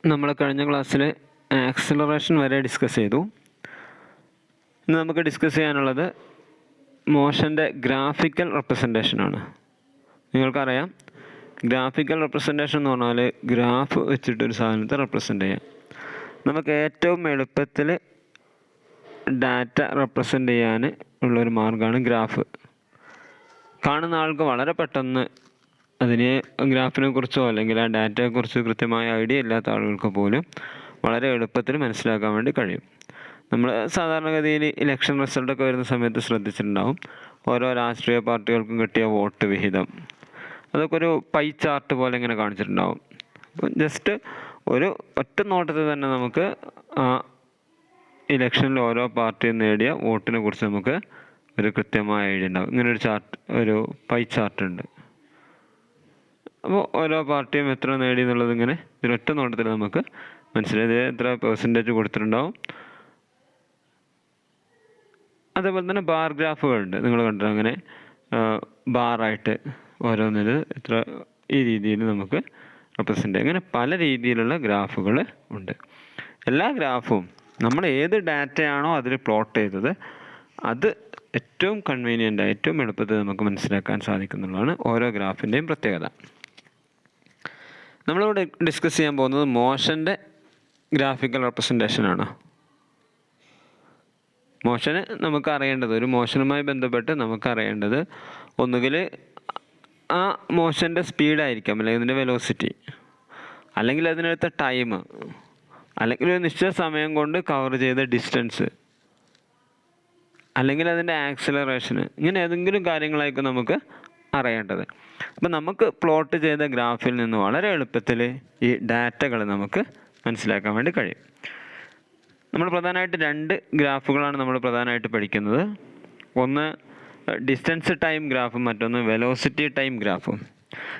നമ്മൾ കഴിഞ്ഞ ക്ലാസ്സിൽ ആക്സിലറേഷൻ വരെ ഡിസ്കസ് ചെയ്തു. ഇന്ന് നമുക്ക് ഡിസ്കസ് ചെയ്യാനുള്ളത് മോഷൻ്റെ ഗ്രാഫിക്കൽ റെപ്രസെൻറ്റേഷനാണ്. നിങ്ങൾക്കറിയാം, ഗ്രാഫിക്കൽ റെപ്രസെൻറ്റേഷൻ എന്ന് പറഞ്ഞാൽ ഗ്രാഫ് വെച്ചിട്ടൊരു സാധനത്തെ റെപ്രസെൻ്റ് ചെയ്യാം. നമുക്ക് ഏറ്റവും എളുപ്പത്തിൽ ഡാറ്റ റെപ്രസെൻ്റ് ചെയ്യാൻ ഉള്ളൊരു മാർഗ്ഗമാണ് ഗ്രാഫ്. കാണുന്ന ആൾക്ക് വളരെ പെട്ടെന്ന് അതിന് ഗ്രാഫിനെ കുറിച്ചോ അല്ലെങ്കിൽ ആ ഡാറ്റയെക്കുറിച്ചോ കൃത്യമായ ഐഡിയ ഇല്ലാത്ത ആളുകൾക്ക് പോലും വളരെ എളുപ്പത്തിൽ മനസ്സിലാക്കാൻ വേണ്ടി കഴിയും. നമ്മൾ സാധാരണഗതിയിൽ ഇലക്ഷൻ റിസൾട്ടൊക്കെ വരുന്ന സമയത്ത് ശ്രദ്ധിച്ചിട്ടുണ്ടാവും, ഓരോ രാഷ്ട്രീയ പാർട്ടികൾക്കും കിട്ടിയ വോട്ട് വിഹിതം അതൊക്കെ ഒരു പൈ ചാർട്ട് പോലെ ഇങ്ങനെ കാണിച്ചിട്ടുണ്ടാവും. ജസ്റ്റ് ഒരു ഒറ്റ നോട്ടത്തിൽ തന്നെ നമുക്ക് ആ ഇലക്ഷനിൽ ഓരോ പാർട്ടിയും നേടിയ വോട്ടിനെ കുറിച്ച് നമുക്ക് ഒരു കൃത്യമായ ഐഡിയ ഉണ്ടാവും. ഇങ്ങനെ ഒരു ചാർട്ട്, ഒരു പൈ ചാർട്ട് ഉണ്ട്. അപ്പോൾ ഓരോ പാർട്ടിയും എത്ര നേടി എന്നുള്ളത് ഇങ്ങനെ ഇതിലൊറ്റ നോട്ടത്തിൽ നമുക്ക് മനസ്സിലായത് എത്ര പെർസെൻറ്റേജ് കൊടുത്തിട്ടുണ്ടാവും. അതേപോലെ തന്നെ ബാർ ഗ്രാഫുകളുണ്ട്, നിങ്ങൾ കണ്ടത് അങ്ങനെ ബാറായിട്ട് ഓരോന്നിൽ എത്ര ഈ രീതിയിൽ നമുക്ക് റെപ്രസെൻ്റ് ചെയ്യാം. അങ്ങനെ പല രീതിയിലുള്ള ഗ്രാഫുകൾ ഉണ്ട്. എല്ലാ ഗ്രാഫും നമ്മൾ ഏത് ഡാറ്റയാണോ അതിൽ പ്ലോട്ട് ചെയ്തത് അത് ഏറ്റവും കൺവീനിയൻ്റ് ഏറ്റവും എളുപ്പത്തിൽ നമുക്ക് മനസ്സിലാക്കാൻ സാധിക്കുന്നുള്ളതാണ് ഓരോ ഗ്രാഫിൻ്റെയും പ്രത്യേകത. നമ്മളിവിടെ ഡിസ്കസ് ചെയ്യാൻ പോകുന്നത് മോഷൻ്റെ ഗ്രാഫിക്കൽ റെപ്രസെൻറ്റേഷനാണ്. മോഷന് നമുക്ക് അറിയേണ്ടത്, ഒരു മോഷനുമായി ബന്ധപ്പെട്ട് നമുക്കറിയേണ്ടത് ഒന്നുകിൽ ആ മോഷൻ്റെ സ്പീഡായിരിക്കാം, അല്ലെങ്കിൽ അതിൻ്റെ വെലോസിറ്റി, അല്ലെങ്കിൽ അതിനടുത്ത ടൈം, അല്ലെങ്കിൽ ഒരു നിശ്ചിത സമയം കൊണ്ട് കവർ ചെയ്ത ഡിസ്റ്റൻസ്, അല്ലെങ്കിൽ അതിൻ്റെ ആക്സിലറേഷന്, ഇങ്ങനെ ഏതെങ്കിലും കാര്യങ്ങളായിരിക്കും നമുക്ക് അറിയേണ്ടത്. അപ്പം നമുക്ക് പ്ലോട്ട് ചെയ്ത ഗ്രാഫിൽ നിന്ന് വളരെ എളുപ്പത്തിൽ ഈ ഡാറ്റകൾ നമുക്ക് മനസ്സിലാക്കാൻ വേണ്ടി കഴിയും. നമ്മൾ പ്രധാനമായിട്ട് രണ്ട് ഗ്രാഫുകളാണ് നമ്മൾ പ്രധാനമായിട്ട് പഠിക്കുന്നത്. ഒന്ന് ഡിസ്റ്റൻസ് ടൈം ഗ്രാഫും മറ്റൊന്ന് വെലോസിറ്റി ടൈം ഗ്രാഫും.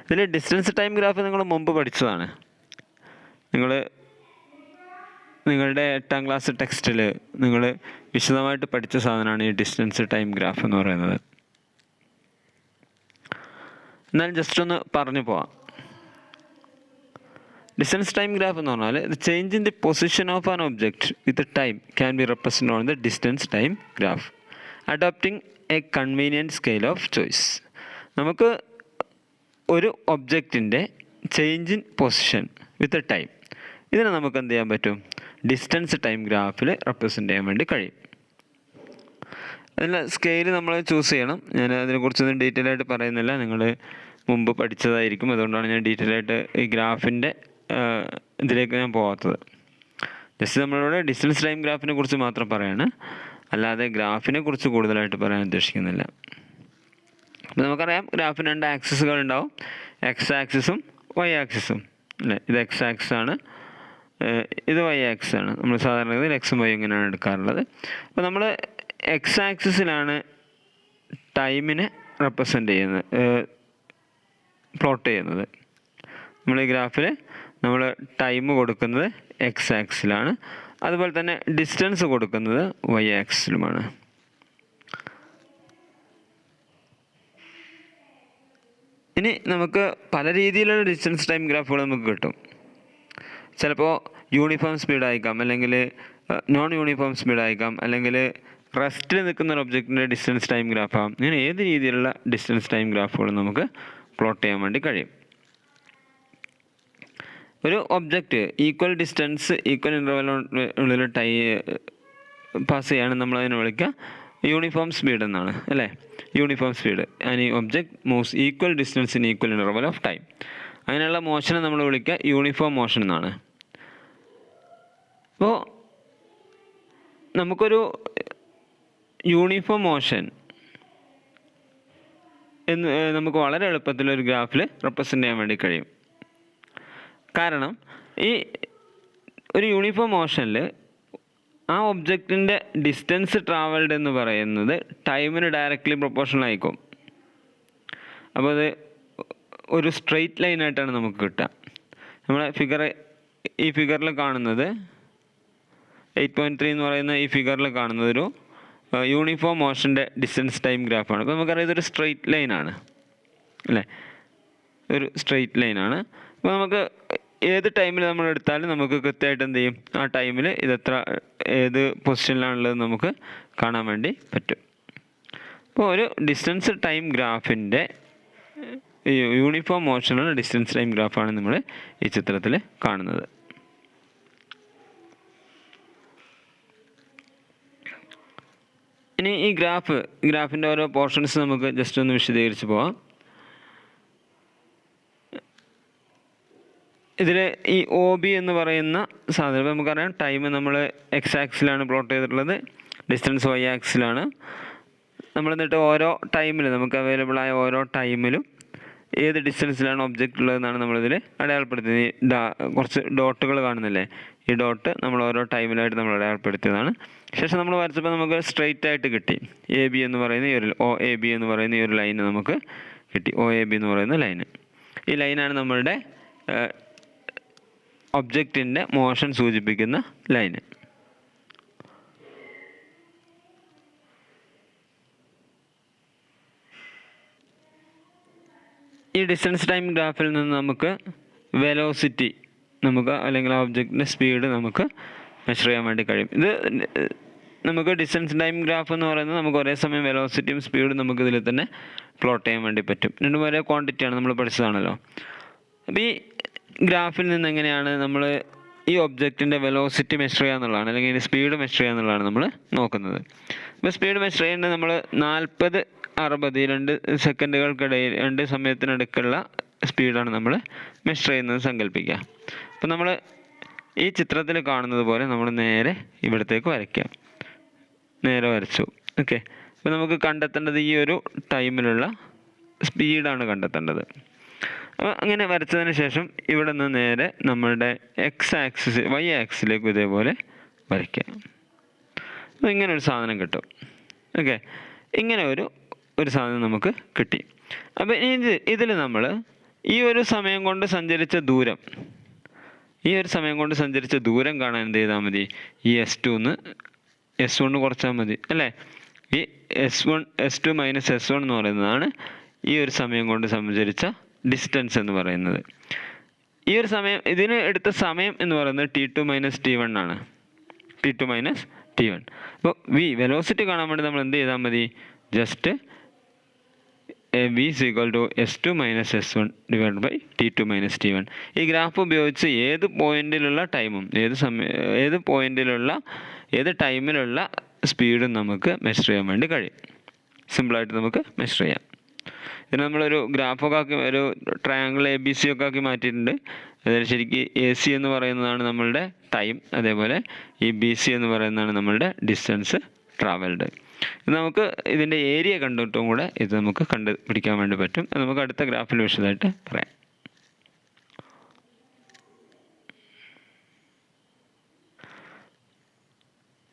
ഇതിൽ ഡിസ്റ്റൻസ് ടൈം ഗ്രാഫ് നിങ്ങൾ മുമ്പ് പഠിച്ചതാണ്. നിങ്ങളുടെ 8ാം ക്ലാസ് ടെക്സ്റ്റിൽ നിങ്ങൾ വിശദമായിട്ട് പഠിച്ച സാധനമാണ് ഈ ഡിസ്റ്റൻസ് ടൈം ഗ്രാഫ് എന്ന് പറയുന്നത്. എന്നാൽ ജസ്റ്റ് ഒന്ന് പറഞ്ഞു പോവാം. ഡിസ്റ്റൻസ് ടൈം ഗ്രാഫ് എന്ന് പറഞ്ഞാൽ the change in the position of an object with time can be represent on the distance time graph adopting a convenient scale of choice. നമുക്ക് ഒരു ഒബ്ജക്റ്റിൻ്റെ change in position with time, ഇതിനെ നമുക്ക് എന്ത് ചെയ്യാൻ പറ്റും, ഡിസ്റ്റൻസ് ടൈം ഗ്രാഫിൽ represent ചെയ്യാൻ വേണ്ടി കഴിയും. അതിൽ സ്കെയിൽ നമ്മൾ ചൂസ് ചെയ്യണം. ഞാൻ അതിനെക്കുറിച്ചൊന്നും ഡീറ്റെയിൽ ആയിട്ട് പറയുന്നില്ല, നിങ്ങൾ മുമ്പ് പഠിച്ചതായിരിക്കും. അതുകൊണ്ടാണ് ഞാൻ ഡീറ്റെയിൽ ആയിട്ട് ഈ ഗ്രാഫിൻ്റെ ഇതിലേക്ക് ഞാൻ പോകാത്തത്. ജസ്റ്റ് നമ്മളിവിടെ ഡിസ്റ്റൻസ് ടൈം ഗ്രാഫിനെ കുറിച്ച് മാത്രം പറയാണ്, അല്ലാതെ ഗ്രാഫിനെ കുറിച്ച് കൂടുതലായിട്ട് പറയാൻ ഉദ്ദേശിക്കുന്നില്ല. അപ്പോൾ നമുക്കറിയാം, ഗ്രാഫിന് രണ്ട് ആക്സിസുകൾ ഉണ്ടാവും, എക്സ് ആക്സിസും വൈ ആക്സിസും അല്ലേ. ഇത് എക്സ് ആക്സിസ് ആണ്, ഇത് വൈ ആക്സിസ് ആണ്. നമ്മൾ സാധാരണ ഇതിൽ എക്സും വൈ ഇങ്ങനെയാണ് എടുക്കാറുള്ളത്. അപ്പോൾ നമ്മൾ എക്സ് ആക്സിസിലാണ് ടൈമിനെ റെപ്രസെൻ്റ് ചെയ്യുന്നത്, പ്ലോട്ട് ചെയ്യുന്നത്. നമ്മൾ ഈ ഗ്രാഫിൽ നമ്മൾ ടൈം കൊടുക്കുന്നത് എക്സ് ആക്സിസിലാണ്, അതുപോലെ തന്നെ ഡിസ്റ്റൻസ് കൊടുക്കുന്നത് വൈ ആക്സിസിലുമാണ്. ഇനി നമുക്ക് പല രീതിയിലുള്ള ഡിസ്റ്റൻസ് ടൈം ഗ്രാഫുകൾ നമുക്ക് കിട്ടും. ചിലപ്പോൾ യൂണിഫോം സ്പീഡ് ആയിരിക്കാം, അല്ലെങ്കിൽ നോൺ യൂണിഫോം സ്പീഡ് ആയിരിക്കാം, അല്ലെങ്കിൽ റെസ്റ്റിൽ നിൽക്കുന്ന ഒരു ഒബ്ജക്റ്റിൻ്റെ ഡിസ്റ്റൻസ് ടൈം ഗ്രാഫാകും. ഇങ്ങനെ ഏത് രീതിയിലുള്ള ഡിസ്റ്റൻസ് ടൈം ഗ്രാഫുകൾ നമുക്ക് പ്ലോട്ട് ചെയ്യാൻ വേണ്ടി കഴിയും. ഒരു ഒബ്ജക്റ്റ് ഈക്വൽ ഡിസ്റ്റൻസ് ഈക്വൽ ഇൻ്റർവെല്ലിനുള്ളിൽ പാസ് ചെയ്യാണ് നമ്മളതിനെ വിളിക്കുക യൂണിഫോം സ്പീഡ് എന്നാണ് അല്ലേ. യൂണിഫോം സ്പീഡ് ആൻഡ് ഈ object moves equal distance in equal interval of time. അങ്ങനെയുള്ള മോഷനെ നമ്മൾ വിളിക്കുക യൂണിഫോം മോഷൻ എന്നാണ്. അപ്പോൾ നമുക്കൊരു യൂണിഫോം മോഷൻ എന്ന് നമുക്ക് വളരെ എളുപ്പത്തിൽ ഒരു ഗ്രാഫിൽ റെപ്രസെൻ്റ് ചെയ്യാൻ വേണ്ടി കഴിയും. കാരണം ഈ ഒരു യൂണിഫോം മോഷനിൽ ആ ഒബ്ജക്റ്റിൻ്റെ ഡിസ്റ്റൻസ് ട്രാവൽഡ് എന്ന് പറയുന്നത് ടൈമിന് ഡയറക്റ്റ്ലി പ്രൊപ്പോർഷണൽ ആയിരിക്കും. അപ്പോൾ അത് ഒരു സ്ട്രെയിറ്റ് ലൈനായിട്ടാണ് നമുക്ക് കിട്ടുക. നമ്മളെ ഈ ഫിഗറിൽ കാണുന്നത് 8.3 എന്ന് പറയുന്ന ഈ ഫിഗറിൽ കാണുന്നത് ഒരു യൂണിഫോം മോഷൻ്റെ ഡിസ്റ്റൻസ് ടൈം ഗ്രാഫാണ്. അപ്പോൾ നമുക്കറിയാം ഇതൊരു സ്ട്രെയിറ്റ് ലൈനാണ് അല്ലേ, ഒരു സ്ട്രെയിറ്റ് ലൈനാണ്. അപ്പോൾ നമുക്ക് ഏത് ടൈമിൽ നമ്മൾ എടുത്താലും നമുക്ക് കൃത്യമായിട്ട് എന്ത് ചെയ്യും, ആ ടൈമിൽ ഇതെത്ര ഏത് പൊസിഷനിലാണുള്ളത് നമുക്ക് കാണാൻ വേണ്ടി പറ്റും. അപ്പോൾ ഒരു ഡിസ്റ്റൻസ് ടൈം ഗ്രാഫിൻ്റെ യൂണിഫോം മോഷനുള്ള ഡിസ്റ്റൻസ് ടൈം ഗ്രാഫാണ് നമ്മൾ ഈ ചിത്രത്തിൽ കാണുന്നത്. ഇനി ഈ ഗ്രാഫിൻ്റെ ഓരോ പോർഷൻസ് നമുക്ക് ജസ്റ്റ് ഒന്ന് വിശദീകരിച്ച് പോവാം. ഇതിൽ ഈ OB എന്ന് പറയുന്ന സാധനം നമുക്കറിയാം, ടൈം നമ്മൾ എക്സ് ആക്സിലാണ് പ്ലോട്ട് ചെയ്തിട്ടുള്ളത്, ഡിസ്റ്റൻസ് Y ആക്സിലാണ്. നമ്മൾ എന്നിട്ട് ഓരോ ടൈമിൽ നമുക്ക് അവൈലബിൾ ആയ ഓരോ ടൈമിലും ഏത് ഡിസ്റ്റൻസിലാണ് ഒബ്ജക്റ്റ് ഉള്ളതെന്നാണ് നമ്മളിതിൽ അടയാളപ്പെടുത്തിയത്. കുറച്ച് ഡോട്ടുകൾ കാണുന്നില്ലേ, ഈ ഡോട്ട് നമ്മൾ ഓരോ ടൈമിലായിട്ട് നമ്മൾ അടയാളപ്പെടുത്തിയതാണ്. ശേഷം നമ്മൾ വരച്ചപ്പോൾ നമുക്ക് സ്ട്രെയിറ്റ് ആയിട്ട് കിട്ടി. AB എന്ന് പറയുന്ന ഈ ഒരു OAB എന്ന് പറയുന്ന ഈ ഒരു ലൈന് നമുക്ക് കിട്ടി. OAB എന്ന് പറയുന്ന ലൈന്, ഈ ലൈനാണ് നമ്മളുടെ ഒബ്ജക്റ്റിൻ്റെ മോഷൻ സൂചിപ്പിക്കുന്ന ലൈന്. ഈ ഡിസ്റ്റൻസ് ടൈം ഗ്രാഫിൽ നിന്ന് നമുക്ക് വെലോസിറ്റി നമുക്ക് അല്ലെങ്കിൽ ആ ഒബ്ജക്റ്റിൻ്റെ സ്പീഡ് നമുക്ക് മെഷർ ചെയ്യാൻ വേണ്ടി കഴിയും. ഇത് നമുക്ക് ഡിസ്റ്റൻസ് ടൈം ഗ്രാഫ് എന്ന് പറയുന്നത് നമുക്ക് ഒരേ സമയം വെലോസിറ്റിയും സ്പീഡും നമുക്ക് ഇതിൽ തന്നെ പ്ലോട്ട് ചെയ്യാൻ വേണ്ടി പറ്റും. രണ്ടും ഒരേ ക്വാണ്ടിറ്റിയാണ്, നമ്മൾ പഠിച്ചതാണല്ലോ. അപ്പോൾ ഈ ഗ്രാഫിൽ നിന്ന് എങ്ങനെയാണ് നമ്മൾ ഈ ഒബ്ജക്റ്റിൻ്റെ വെലോസിറ്റി മെഷർ ചെയ്യുക എന്നുള്ളതാണ്, അല്ലെങ്കിൽ സ്പീഡ് മെഷർ ചെയ്യുക എന്നുള്ളതാണ് നമ്മൾ നോക്കുന്നത്. അപ്പോൾ സ്പീഡ് മെഷർ ചെയ്യേണ്ടത് നമ്മൾ 40-60 2 സെക്കൻഡുകൾക്കിടയിൽ 2 സമയത്തിനടുക്കുള്ള സ്പീഡാണ് നമ്മൾ മെഷർ ചെയ്യുന്നത് സങ്കല്പിക്കുക. അപ്പോൾ നമ്മൾ ഈ ചിത്രത്തിൽ കാണുന്നത് പോലെ നമ്മൾ നേരെ ഇവിടത്തേക്ക് വരയ്ക്കാം. നേരെ വരച്ചു. ഓക്കെ. അപ്പോൾ നമുക്ക് കണ്ടെത്തേണ്ടത് ഈ ഒരു ടൈമിലുള്ള സ്പീഡാണ് കണ്ടെത്തേണ്ടത്. അപ്പോൾ അങ്ങനെ വരച്ചതിന് ശേഷം ഇവിടെ നിന്ന് നേരെ നമ്മളുടെ Y ആക്സിലേക്ക് ഇതേപോലെ വരയ്ക്കാം. അപ്പോൾ ഇങ്ങനെ ഒരു സാധനം കിട്ടും. ഓക്കെ, ഇങ്ങനെ ഒരു സാധനം നമുക്ക് കിട്ടി. അപ്പോൾ ഇതിൽ നമ്മൾ ഈ ഒരു സമയം കൊണ്ട് സഞ്ചരിച്ച ദൂരം കാണാൻ എന്ത് ചെയ്താൽ മതി, ഈ S1 കുറച്ചാൽ മതി അല്ലേ. ഈ S2 മൈനസ് S1 എന്ന് പറയുന്നതാണ് ഈ ഒരു സമയം കൊണ്ട് സഞ്ചരിച്ച ഡിസ്റ്റൻസ് എന്ന് പറയുന്നത്. ഈ ഒരു സമയം, ഇതിന് എടുത്ത സമയം എന്ന് പറയുന്നത് T2 മൈനസ് T1 ആണ്. T2 minus T1. അപ്പോൾ വെലോസിറ്റി കാണാൻ വേണ്ടി നമ്മൾ എന്ത് ചെയ്താൽ മതി, just V is equal to S2 minus S1 divide by T2 minus T1. ഈ ഗ്രാഫ് ഉപയോഗിച്ച് ഏത് പോയിന്റിലുള്ള ടൈമും ഏത് ടൈമിലുള്ള സ്പീഡും നമുക്ക് മെഷർ ചെയ്യാൻ വേണ്ടി കഴിയും. സിമ്പിളായിട്ട് നമുക്ക് മെഷർ ചെയ്യാം. ഇതിന് നമ്മളൊരു ഗ്രാഫൊക്കെ ആക്കി ഒരു ട്രയാങ്കിൾ ABC ഒക്കെ ആക്കി മാറ്റിയിട്ടുണ്ട്. അതിൽ ശരിക്കും AC എന്ന് പറയുന്നതാണ് നമ്മളുടെ ടൈം, അതേപോലെ ഈ BC എന്ന് പറയുന്നതാണ് നമ്മളുടെ ഡിസ്റ്റൻസ് ട്രാവൽഡ്. ഇത് നമുക്ക് ഇതിൻ്റെ ഏരിയ കണ്ടിട്ടും കൂടെ ഇത് നമുക്ക് കണ്ടുപിടിക്കാൻ വേണ്ടി പറ്റും. അത് നമുക്ക് അടുത്ത ഗ്രാഫിൽ വിശദമായിട്ട് പറയാം.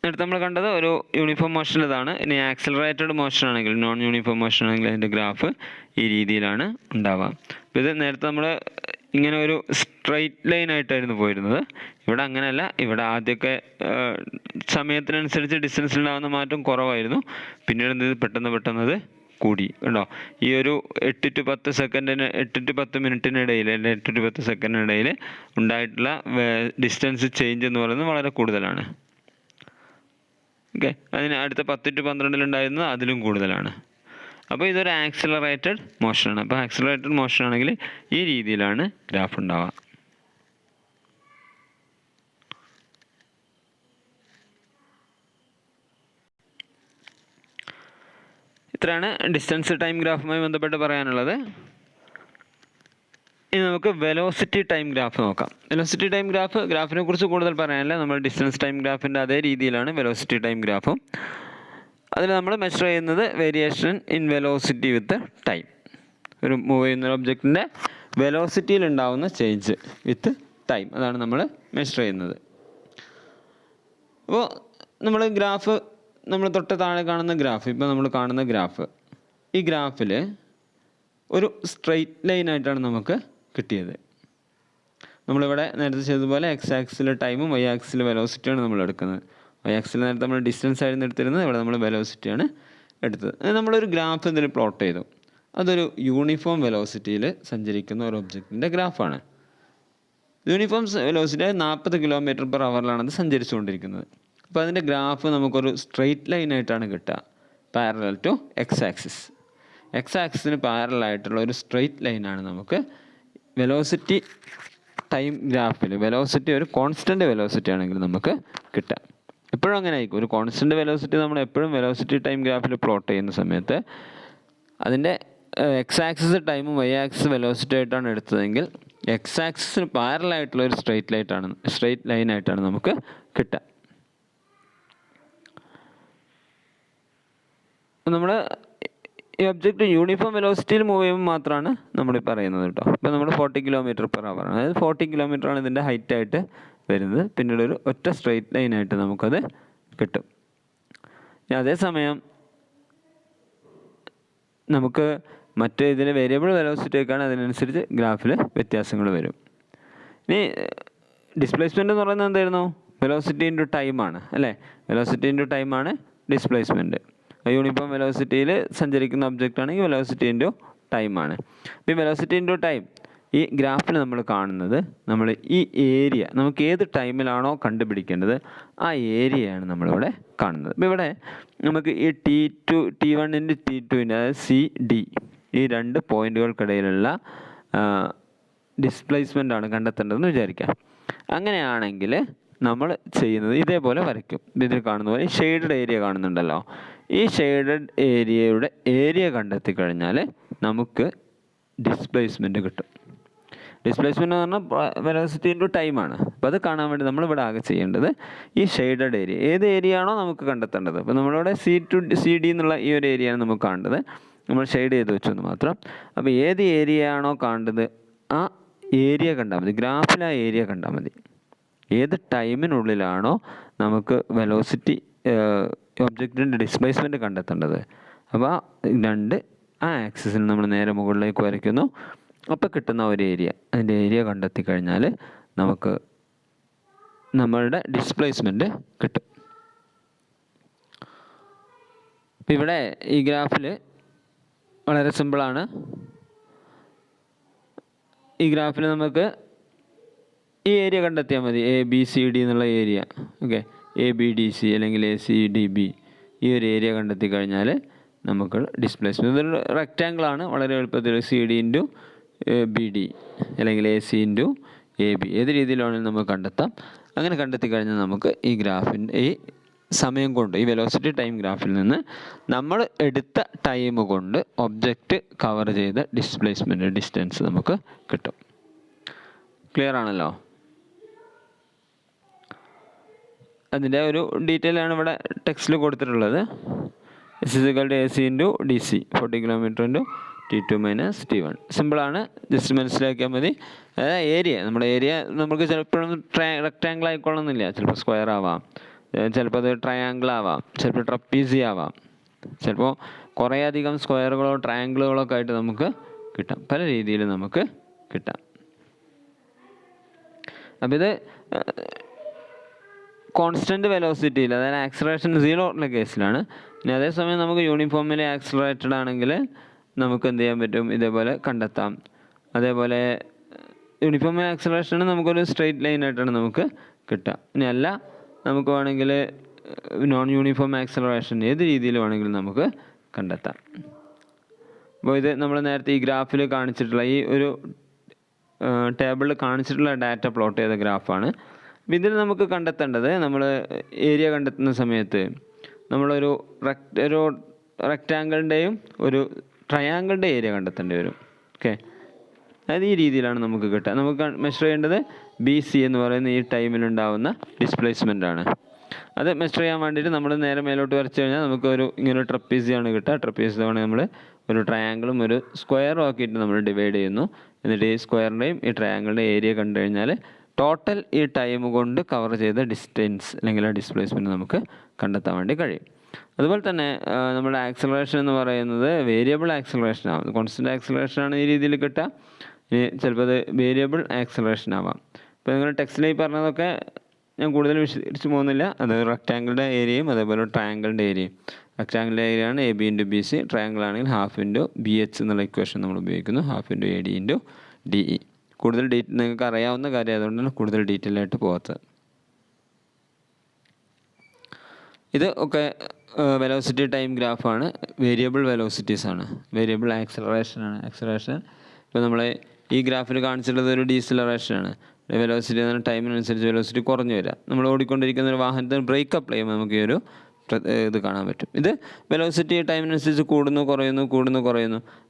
അടുത്ത് നമ്മൾ കണ്ടത് ഒരു യൂണിഫോം മോഷൻ ഇതാണ്. ഇനി ആക്സിലറേറ്റഡ് മോഷൻ ആണെങ്കിൽ, നോൺ യൂണിഫോം മോഷൻ ആണെങ്കിൽ അതിൻ്റെ ഗ്രാഫ് ഈ രീതിയിലാണ് ഉണ്ടാവുക. അപ്പോൾ ഇത് നേരത്തെ നമ്മൾ ഇങ്ങനെ ഒരു സ്ട്രെയിറ്റ് ലൈൻ ആയിട്ടായിരുന്നു പോയിരുന്നത്. ഇവിടെ അങ്ങനെയല്ല. ഇവിടെ ആദ്യമൊക്കെ സമയത്തിനനുസരിച്ച് ഡിസ്റ്റൻസിലുണ്ടാകുന്ന മാറ്റം കുറവായിരുന്നു. പിന്നീട് എന്ത് പെട്ടെന്ന് കൂടി കേട്ടോ. ഈ ഒരു 8 to 10 മിനിറ്റിനിടയിൽ അല്ലെങ്കിൽ 8 to 10 സെക്കൻഡിനിടയിൽ ഉണ്ടായിട്ടുള്ള ഡിസ്റ്റൻസ് ചേഞ്ച് എന്ന് പറയുന്നത് വളരെ കൂടുതലാണ്. ഓക്കെ, അതിന് അടുത്ത 10 to 12 ഉണ്ടായിരുന്നത് അതിലും കൂടുതലാണ്. അപ്പോൾ ഇതൊരു ആക്സിലറേറ്റഡ് മോഷനാണ്. അപ്പോൾ ആക്സിലറേറ്റഡ് മോഷൻ ആണെങ്കിൽ ഈ രീതിയിലാണ് ഗ്രാഫ് ഉണ്ടാവുക. ഇത്രയാണ് ഡിസ്റ്റൻസ് ടൈം ഗ്രാഫുമായി ബന്ധപ്പെട്ട് പറയാനുള്ളത്. ഇനി നമുക്ക് വെലോസിറ്റി ടൈം ഗ്രാഫ് നോക്കാം. വെലോസിറ്റി ടൈം ഗ്രാഫിനെ കുറിച്ച് കൂടുതൽ പറയാനില്ല. നമ്മൾ ഡിസ്റ്റൻസ് ടൈം ഗ്രാഫിൻ്റെ അതേ രീതിയിലാണ് വെലോസിറ്റി ടൈം ഗ്രാഫും. അതിൽ നമ്മൾ മെഷർ ചെയ്യുന്നത് variation in velocity with time. ഒരു മൂവ് ചെയ്യുന്ന ഒബ്ജക്റ്റിൻ്റെ വെലോസിറ്റിയിൽ ഉണ്ടാകുന്ന ചേഞ്ച് വിത്ത് ടൈം, അതാണ് നമ്മൾ മെഷർ ചെയ്യുന്നത്. അപ്പോൾ നമ്മൾ തൊട്ട് താഴെ കാണുന്ന ഗ്രാഫ്, ഇപ്പോൾ നമ്മൾ കാണുന്ന ഗ്രാഫ്, ഈ ഗ്രാഫിൽ ഒരു സ്ട്രെയിറ്റ് ലൈനായിട്ടാണ് നമുക്ക് കിട്ടിയത്. നമ്മളിവിടെ നേരത്തെ ചെയ്തതുപോലെ എക്സ് ആക്സിലെ ടൈമും Y ആക്സിലെ വെലോസിറ്റിയാണ് നമ്മൾ എടുക്കുന്നത്. Y ആക്സിൽ നേരത്തെ നമ്മൾ ഡിസ്റ്റൻസ് ആയിരുന്നു എടുത്തിരുന്നത്, ഇവിടെ നമ്മൾ വെലോസിറ്റിയാണ് എടുത്തത്. നമ്മളൊരു ഗ്രാഫ് ഇതിൽ പ്ലോട്ട് ചെയ്തു. അതൊരു യൂണിഫോം വെലോസിറ്റിയിൽ സഞ്ചരിക്കുന്ന ഒരു ഒബ്ജക്റ്റിൻ്റെ ഗ്രാഫാണ്. യൂണിഫോം വെലോസിറ്റി 40 km/h അത് സഞ്ചരിച്ചുകൊണ്ടിരിക്കുന്നത്. അപ്പോൾ അതിൻ്റെ ഗ്രാഫ് നമുക്കൊരു സ്ട്രെയിറ്റ് ലൈനായിട്ടാണ് കിട്ടുക, parallel to X axis. X ആക്സിസിന് പാരലായിട്ടുള്ള ഒരു സ്ട്രെയിറ്റ് ലൈനാണ് നമുക്ക് വെലോസിറ്റി ടൈം ഗ്രാഫിൽ. വെലോസിറ്റി ഒരു കോൺസ്റ്റൻറ്റ് വെലോസിറ്റി ആണെങ്കിൽ നമുക്ക് കിട്ടുക. എപ്പോഴും അങ്ങനെ ആയിരിക്കും. ഒരു കോൺസ്റ്റൻറ്റ് വെലോസിറ്റി നമ്മൾ എപ്പോഴും വെലോസിറ്റി ടൈം ഗ്രാഫിൽ പ്ലോട്ട് ചെയ്യുന്ന സമയത്ത് അതിൻ്റെ എക്സ് ആക്സിസ് ടൈമും വൈ ആക്സിസ് വെലോസിറ്റി ആയിട്ടാണ് എടുത്തതെങ്കിൽ എക്സ് ആക്സിസിന് പാരലായിട്ടുള്ള ഒരു സ്ട്രെയിറ്റ് ലൈനായിട്ടാണ് നമുക്ക് കിട്ടുക. നമ്മൾ ഈ ഒബ്ജക്റ്റ് യൂണിഫോം വെലോസിറ്റിയിൽ മൂവ് ചെയ്യുമ്പോൾ മാത്രമാണ് നമ്മൾ പറയുന്നത് കേട്ടോ. ഇപ്പോൾ നമ്മൾ 40 km/h, അതായത് 40 km ആണ് ഇതിൻ്റെ ഹൈറ്റായിട്ട് വരുന്നത്. പിന്നീട് ഒരു ഒറ്റ സ്ട്രെയിറ്റ് ലൈനായിട്ട് നമുക്കത് കിട്ടും. അതേസമയം നമുക്ക് മറ്റ് ഇതിലെ വേരിയബിൾ വെലോസിറ്റി ഒക്കെയാണ്, അതിനനുസരിച്ച് ഗ്രാഫിൽ വ്യത്യാസങ്ങൾ വരും. ഇനി ഡിസ്പ്ലേസ്മെൻ്റ് എന്ന് പറയുന്നത് എന്തായിരുന്നു? വെലോസിറ്റി ഇൻറ്റു ടൈമാണ് അല്ലേ? വെലോസിറ്റി ഇൻറ്റു ടൈമാണ് ഡിസ്പ്ലേസ്മെൻറ്റ്. യൂണിഫോം വെലോസിറ്റിയിൽ സഞ്ചരിക്കുന്ന ഒബ്ജക്റ്റ് ആണെങ്കിൽ വെലോസിറ്റി ഇൻറ്റു ടൈമാണ്. അപ്പോൾ ഈ വെലോസിറ്റി ഇൻറ്റു ടൈം ഈ ഗ്രാഫിൽ നമ്മൾ കാണുന്നത്, നമ്മൾ ഈ ഏരിയ നമുക്ക് ഏത് ടൈമിലാണോ കണ്ടുപിടിക്കേണ്ടത് ആ ഏരിയയാണ് നമ്മളിവിടെ കാണുന്നത്. അപ്പോൾ ഇവിടെ നമുക്ക് ഈ T1 ഇൻറ്റു T2 അതായത് CD ഈ 2 പോയിൻറ്റുകൾക്കിടയിലുള്ള ഡിസ്പ്ലേസ്മെൻ്റ് ആണ് കണ്ടെത്തേണ്ടതെന്ന് വിചാരിക്കാം. അങ്ങനെയാണെങ്കിൽ നമ്മൾ ചെയ്യുന്നത് ഇതേപോലെ വരയ്ക്കും. ഇതിൽ കാണുന്ന പോലെ ഷെയ്ഡഡ് ഏരിയ കാണുന്നുണ്ടല്ലോ. ഈ ഷെയ്ഡഡ് ഏരിയയുടെ ഏരിയ കണ്ടെത്തി കഴിഞ്ഞാൽ നമുക്ക് ഡിസ്പ്ലേസ്മെൻറ്റ് കിട്ടും. ഡിസ്പ്ലേസ്മെൻ്റ് എന്ന് പറഞ്ഞാൽ വെലോസിറ്റി ഇൻറ്റു ടൈമാണ്. അപ്പോൾ അത് കാണാൻ വേണ്ടി നമ്മളിവിടെ ആകെ ചെയ്യേണ്ടത് ഈ ഷെയ്ഡഡ് ഏരിയ, ഏത് ഏരിയ ആണോ നമുക്ക് കണ്ടെത്തേണ്ടത്. അപ്പോൾ നമ്മളിവിടെ CD എന്നുള്ള ഈ ഒരു ഏരിയയാണ് നമുക്ക് കാണേണ്ടത്. നമ്മൾ ഷെയ്ഡ് ചെയ്ത് വെച്ചെന്ന് മാത്രം. അപ്പോൾ ഏത് ഏരിയ ആണോ കാണേണ്ടത് ആ ഏരിയ കണ്ടാൽ മതി, ഗ്രാഫിൽ ആ ഏരിയ കണ്ടാൽ മതി. ഏത് ടൈമിനുള്ളിലാണോ നമുക്ക് വെലോസിറ്റി ഒബ്ജക്റ്റിൻ്റെ ഡിസ്പ്ലേസ്മെൻറ്റ് കണ്ടെത്തേണ്ടത്, അപ്പോൾ ആ ആക്സിസിന് നമ്മൾ നേരെ മുകളിലേക്ക് വരയ്ക്കുന്നു. അപ്പോൾ കിട്ടുന്ന ഒരു ഏരിയ, അതിൻ്റെ ഏരിയ കണ്ടെത്തി കഴിഞ്ഞാൽ നമുക്ക് നമ്മളുടെ ഡിസ്പ്ലേസ്മെൻറ്റ് കിട്ടും. അപ്പം ഇവിടെ ഈ ഗ്രാഫിൽ വളരെ സിമ്പിളാണ്. ഈ ഗ്രാഫിൽ നമുക്ക് ഈ ഏരിയ കണ്ടെത്തിയാൽ മതി, ABCD എന്നുള്ള ഏരിയ. ഓക്കെ, ABDC അല്ലെങ്കിൽ ACDB ഈ ഒരു ഏരിയ കണ്ടെത്തി കഴിഞ്ഞാൽ നമുക്ക് ഡിസ്പ്ലേസ്മെൻറ്റ്, ഇതൊരു റെക്റ്റാങ്കിളാണ്, വളരെ എളുപ്പത്തിൽ CD ഇൻറ്റു BD അല്ലെങ്കിൽ AC ഇൻറ്റു AB ഏത് രീതിയിലാണെങ്കിലും നമുക്ക് കണ്ടെത്താം. അങ്ങനെ കണ്ടെത്തി കഴിഞ്ഞാൽ നമുക്ക് ഈ ഗ്രാഫിൻ്റെ ഈ സമയം കൊണ്ട്, ഈ വെലോസിറ്റി ടൈം ഗ്രാഫിൽ നിന്ന് നമ്മൾ എടുത്ത ടൈം കൊണ്ട് ഒബ്ജക്റ്റ് കവർ ചെയ്ത ഡിസ്പ്ലേസ്മെൻറ്റ് ഡിസ്റ്റൻസ് നമുക്ക് കിട്ടും. ക്ലിയർ ആണല്ലോ? അതിൻ്റെ ഒരു ഡീറ്റെയിൽ ആണ് ഇവിടെ ടെക്സ്റ്റിൽ കൊടുത്തിട്ടുള്ളത്. AC into DC 40 km into T2 minus T1. സിമ്പിളാണ്, ജസ്റ്റ് മനസ്സിലാക്കിയാൽ മതി. അതായത് ഏരിയ, നമ്മുടെ ഏരിയ നമുക്ക് ചിലപ്പോഴൊന്നും റെക്റ്റാങ്കിൾ ആയിക്കൊള്ളുന്നില്ല, ചിലപ്പോൾ സ്ക്വയർ ആവാം, ചിലപ്പോൾ അത് ട്രയാങ്കിൾ ആവാം, ചിലപ്പോൾ ട്രപ്പീസി ആവാം, ചിലപ്പോൾ കുറേ അധികം സ്ക്വയറുകളോ ട്രയാങ്കിളുകളോ ഒക്കെ ആയിട്ട് നമുക്ക് കിട്ടാം. പല രീതിയിൽ നമുക്ക് കിട്ടാം. അപ്പോൾ ഇത് കോൺസ്റ്റൻറ്റ് വെലോസിറ്റിയിൽ, അതായത് ആക്സലറേഷൻ 0 ഉള്ള കേസിലാണ്. ഇനി അതേസമയം നമുക്ക് യൂണിഫോമിൽ ആക്സലറേറ്റഡ് ആണെങ്കിൽ നമുക്ക് എന്ത് ചെയ്യാൻ പറ്റും, ഇതേപോലെ കണ്ടെത്താം. അതേപോലെ യൂണിഫോം ആക്സലറേഷൻ നമുക്കൊരു സ്ട്രെയിറ്റ് ലൈനായിട്ടാണ് നമുക്ക് കിട്ടുക. ഇനി അല്ല, നമുക്ക് വേണമെങ്കിൽ നോൺ യൂണിഫോം ആക്സലറേഷൻ ഏത് രീതിയിൽ വേണമെങ്കിലും നമുക്ക് കണ്ടെത്താം. അപ്പോൾ ഇത് നമ്മൾ നേരത്തെ ഈ ഗ്രാഫിൽ കാണിച്ചിട്ടുള്ള ഈ ഒരു ടേബിളിൽ കാണിച്ചിട്ടുള്ള ഡാറ്റ പ്ലോട്ട് ചെയ്ത ഗ്രാഫാണ്. ഇതിൽ നമുക്ക് കണ്ടെത്തേണ്ടത്, നമ്മൾ ഏരിയ കണ്ടെത്തുന്ന സമയത്ത് നമ്മളൊരു റെക്റ്റാങ്കിളിൻ്റെയും ഒരു ട്രയാങ്കിളിൻ്റെ ഏരിയ കണ്ടെത്തേണ്ടി വരും. ഓക്കെ, അതായത് ഈ രീതിയിലാണ് നമുക്ക് കിട്ടുക. നമുക്ക് മെഷർ ചെയ്യേണ്ടത് BC എന്ന് പറയുന്ന ഈ ടൈമിലുണ്ടാവുന്ന ഡിസ്പ്ലേസ്മെൻ്റ് ആണ്. അത് മെഷർ ചെയ്യാൻ വേണ്ടിയിട്ട് നമ്മൾ നേരെ മേലോട്ട് വരച്ച് കഴിഞ്ഞാൽ നമുക്ക് ഇങ്ങനെ ഒരു ട്രപ്പീസിയാണ് കിട്ടുക. ട്രപ്പീസ് തവണ നമ്മൾ ഒരു ട്രയാങ്കിളും ഒരു സ്ക്വയറും ആക്കിയിട്ട് നമ്മൾ ഡിവൈഡ് ചെയ്യുന്നു. എന്നിട്ട് ഈ സ്ക്വയറിൻ്റെയും ഈ ട്രയാങ്കിളിൻ്റെ ഏരിയ കണ്ടു കഴിഞ്ഞാൽ ടോട്ടൽ ഈ ടൈം കൊണ്ട് കവർ ചെയ്ത ഡിസ്റ്റൻസ് അല്ലെങ്കിൽ ഡിസ്പ്ലേസ്മെൻറ്റ് നമുക്ക് കണ്ടെത്താൻ വേണ്ടി കഴിയും. അതുപോലെ തന്നെ നമ്മുടെ ആക്സലറേഷൻ എന്ന് പറയുന്നത് വേരിയബിൾ ആക്സലറേഷൻ ആവും. കോൺസ്റ്റൻറ്റ് ആക്സലറേഷൻ ആണ് ഈ രീതിയിൽ കിട്ടുക. ഇനി ചിലപ്പോൾ അത് വേരിയബിൾ ആക്സലറേഷൻ ആവാം. ഇപ്പോൾ നിങ്ങൾ ടെക്സ്റ്റിൽ പറഞ്ഞതൊക്കെ ഞാൻ കൂടുതൽ വിശദീകരിച്ച് പോകുന്നില്ല. അത് റെക്റ്റാങ്കിളിൻ്റെ ഏരിയയും അതേപോലെ ട്രയാങ്കിളിൻ്റെ ഏരിയയും. റെക്റ്റാങ്കിളിൻ്റെ ഏരിയ ആണ് AB ഇൻറ്റു BC, ട്രയാങ്കിൾ ആണെങ്കിൽ ഹാഫ് ഇൻറ്റു BH എന്നുള്ള ഇക്വേഷൻ നമ്മൾ ഉപയോഗിക്കുന്നു, half into AD into DE. കൂടുതൽ നിങ്ങൾക്ക് അറിയാവുന്ന കാര്യം ആയതുകൊണ്ടാണ് കൂടുതൽ ഡീറ്റെയിൽ ആയിട്ട് പോകാത്തത്. ഇത് ഒക്കെ വെലോസിറ്റി ടൈം ഗ്രാഫാണ്. വേരിയബിൾ വെലോസിറ്റീസാണ്, വേരിയബിൾ ആക്സലറേഷനാണ്. ആക്സലറേഷൻ ഇപ്പോൾ നമ്മൾ ഈ ഗ്രാഫിൽ കാണിച്ചിട്ടുള്ളത് ഒരു ഡീസലറേഷനാണ്. വെലോസിറ്റി എന്ന് പറഞ്ഞാൽ ടൈമിനനുസരിച്ച് വെലോസിറ്റി കുറഞ്ഞു വരിക. നമ്മൾ ഓടിക്കൊണ്ടിരിക്കുന്ന ഒരു വാഹനത്തിന് ബ്രേക്ക് അപ്ലൈ ചെയ്യുമ്പോൾ നമുക്ക് ഈ ഒരു ഇത് കാണാൻ പറ്റും. ഇത് വെലോസിറ്റി ടൈമിനനുസരിച്ച് കൂടുന്നു കുറയുന്നു.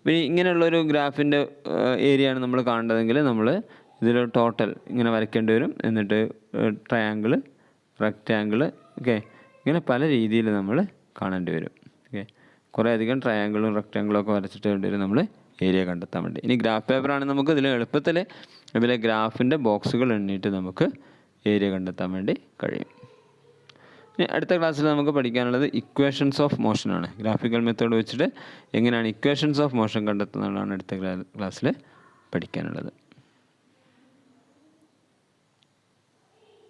പിന്നെ ഇങ്ങനെയുള്ളൊരു ഗ്രാഫിൻ്റെ ഏരിയയാണ് നമ്മൾ കാണേണ്ടതെങ്കിൽ നമ്മൾ ഇതിൽ ടോട്ടൽ ഇങ്ങനെ വരയ്ക്കേണ്ടി വരും. എന്നിട്ട് ട്രയാങ്കിൾ, റെക്റ്റാങ്കിൾ, ഓക്കെ, ഇങ്ങനെ പല രീതിയിൽ നമ്മൾ കാണേണ്ടി വരും. ഓക്കെ, കുറേ അധികം ട്രയാങ്കിളും റെക്റ്റാങ്കിളും ഒക്കെ വരച്ചിട്ട് വേണ്ടി വരും നമ്മൾ ഏരിയ കണ്ടെത്താൻ വേണ്ടി. ഇനി ഗ്രാഫ് പേപ്പറാണെങ്കിൽ നമുക്ക് ഇതിൽ എളുപ്പത്തിൽ ഇതിലെ ഗ്രാഫിൻ്റെ ബോക്സുകൾ എണ്ണിയിട്ട് നമുക്ക് ഏരിയ കണ്ടെത്താൻ വേണ്ടി കഴിയും. ഇനി അടുത്ത ക്ലാസ്സിൽ നമുക്ക് പഠിക്കാനുള്ളത് ഇക്വേഷൻസ് ഓഫ് മോഷനാണ്. ഗ്രാഫിക്കൽ മെത്തേഡ് വെച്ചിട്ട് എങ്ങനെയാണ് ഇക്വേഷൻസ് ഓഫ് മോഷൻ കണ്ടെത്തുന്നതാണ് അടുത്ത ക്ലാസ്സിൽ പഠിക്കാനുള്ളത്.